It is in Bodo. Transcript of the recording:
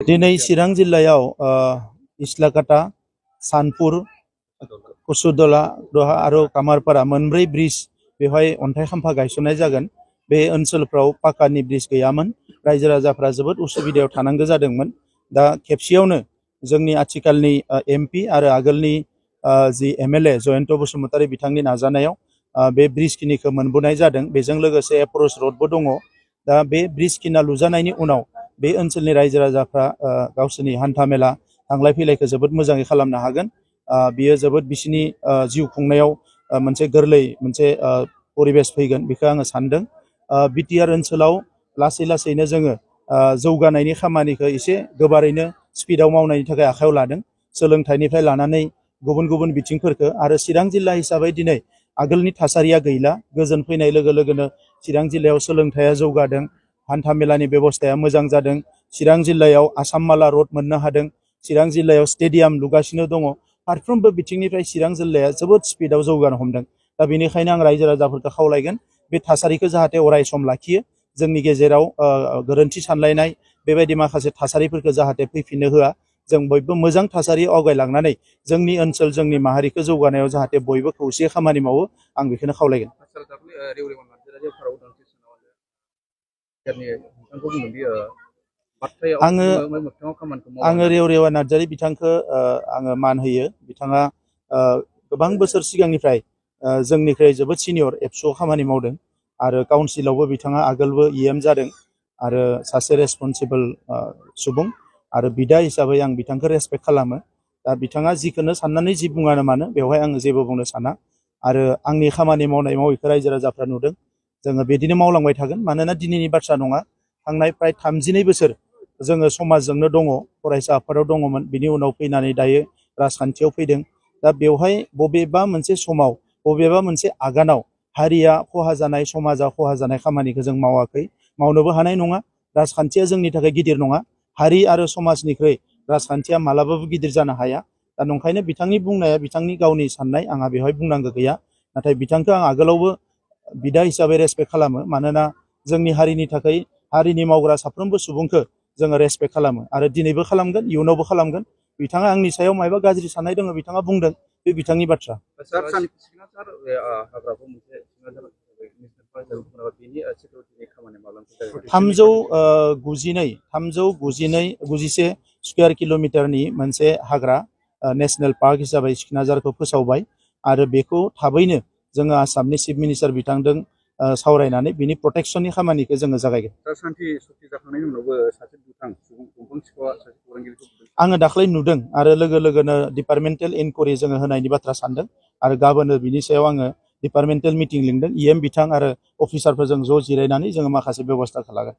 दिनै चिरां जिल्लायाव इस्लाकाटा, सानपुर, कुसुदला, दहा आरो कामारपारा मोनब्रै ब्रिज बेवहाय अन्थाइ खाम्फा गायसननाय जागोन। बे ओनसोलफ्राव पाकानि ब्रिज गैयामोन। रायजो राजाफ्रा जोबोद उसुबिदायाव थानांगौ जादोंमोन। दा खेबसेयावनो जोंनि आथिखालनि एमपि आरो आगोलनि जि एमएलए जयन्त बसुमतारी बिथांनि नाजानायाव बे ब्रिज खिनिखौ मोनबोनाय जादों। बेजों लोगोसे एप्रोच रडबो दङ। दा बे ब्रिज खिना लुजानायनि उनाव बे ओनसोलनि रायजो राजाफ्रा गावसोरनि हान्था मेला थांलाय फैलायखौ जोबोद मोजाङै खालामनो हागोन। बियो जोबोद बिसिनि जिउ खुंनायाव मोनसे गोरलै मोनसे परिबेस फैगोन बेखौ आङो सानदों। बिटिआर ओनसोलाव लासै लासैनो जोङो जौगानायनि खामानिखौ एसे गोबारैनो स्पिडआव मावनायनि थाखाय आखायाव लादों। सोलोंथाइनिफ्राय लानानै गुबुन गुबुन बिथिंफोरखौ आरो चिरां जिल्ला हिसाबै दिनै आगोलनि थासारिया गैला। गोजोन फैनाय लोगो लोगोनो चिरां जिल्लायाव सोलोंथाइया जौगादों, हान्था मेलानि बेबस्थाया मोजां जादों। चिरां जिल्लायाव आसाम माला रड मोननो हादों। चिरां जिल्लायाव स्टेडियाम लुगासिनो दङ। फारफ्रोमबो बिथिंनिफ्राय चिरां जिल्लाया जोबोद स्पिडआव जौगानो हमदों। दा बेनिखायनो आं रायजो राजाफोरखौ खावलायगोन बे थासारिखौ जाहाथे अराय सम लाखियो। जोंनि गेजेराव गोरोन्थि सानलायनाय बेबायदि माखासे थासारिफोरखौ जाहाथे फैफिननो होआ। जों बयबो मोजां थासारियाव आवगायलांनानै जोंनि ओनसोल जोंनि माहारिखौ जौगानायाव जाहाथे बयबो खौसेयै खामानि मावो आं बेखौनो खावलायगोन। आङो रेवरेवा नार्जारी बिथांखौ आङो मान होयो। बिथाङा गोबां बोसोर सिगांनिफ्राय जोंनिख्रुइ जोबोद सिनियर एबसुआव खामानि मावदों आरो काउन्सिलावबो बिथाङा आगोलबो इएम जादों आरो सासे रेसपन्सिबल सुबुं आरो बिदा हिसाबै आं बिथांखौ रेसपेक्ट खालामो। दा बिथाङा जिखौनो साननानै जि बुङानो मानो बेवहाय आङो जेबो बुंनो साना आरो आंनि खामानि मावनायखौ रायजो राजाफ्रा नुदों। जोङो बिदिनो मावलांबाय थागोन। मानोना दिनैनि बाथ्रा नङा, थांनाय प्राय 32 बोसोर जोङो समाजजोंनो दङ। फरायसा आफादाव दङमोन, बिनि उनाव फैनानै दायो राजखान्थियाव फैदों। दा बेवहाय बबेबा मोनसे समाव बबेबा मोनसे आगानाव हारिया खहा जानाय, समाजा खहा जानाय खामानिखौ जों मावाखै, मावनोबो हानाय नङा। राजखान्थिया जोंनि थाखाय गिदिर नङा। हारि आरो समाजनिख्रुइ राजखान्थिया मालाबाबो गिदिर जानो हाया। दा नंखायनो बिथांनि बुंनाया बिथांनि गावनि साननाय, आंहा बेवहाय बुंनांगौ गैया। नाथाय बिथांखौ आं आगोलावबो बिदा हिसाबै रेसपेक्ट खालामो। मानोना जोंनि हारिनि थाखाय हारिनि मावग्रा साफ्रोमबो सुबुंखौ जोङो रेसपेक्ट खालामो आरो दिनैबो खालामगोन, इयुनावबो खालामगोन। बिथाङा आंनि सायाव मायबा गाज्रि साननाय दङ बिथाङा बुंदों, बे बिथांनि बाथ्रा। गुजिसे स्कुवेर किल'मिटारनि मोनसे हाग्रा नेशनेल पार्क हिसाबै सिकनाझारखौ फोसावबाय आरो बेखौ थाबैनो जोङो आसामनि चिफ मिनिस्टार बिथांजों सावरायनानै बिनि प्रटेक्शननि खामानिखौ जोङो जागायगोन। आङो दाख्लै नुदों आरो लोगो लोगोनो डिपार्टमेन्टेल इनकुवारि जोङो होनायनि बाथ्रा सानदों आरो गाबोनो बिनि सायाव आङो डिपार्टमेन्टेल मिटिं लिंदों। इएम बिथां आरो अफिसारफोरजों ज' जिरायनानै जोङो माखासे बेब'स्था खालामगोन।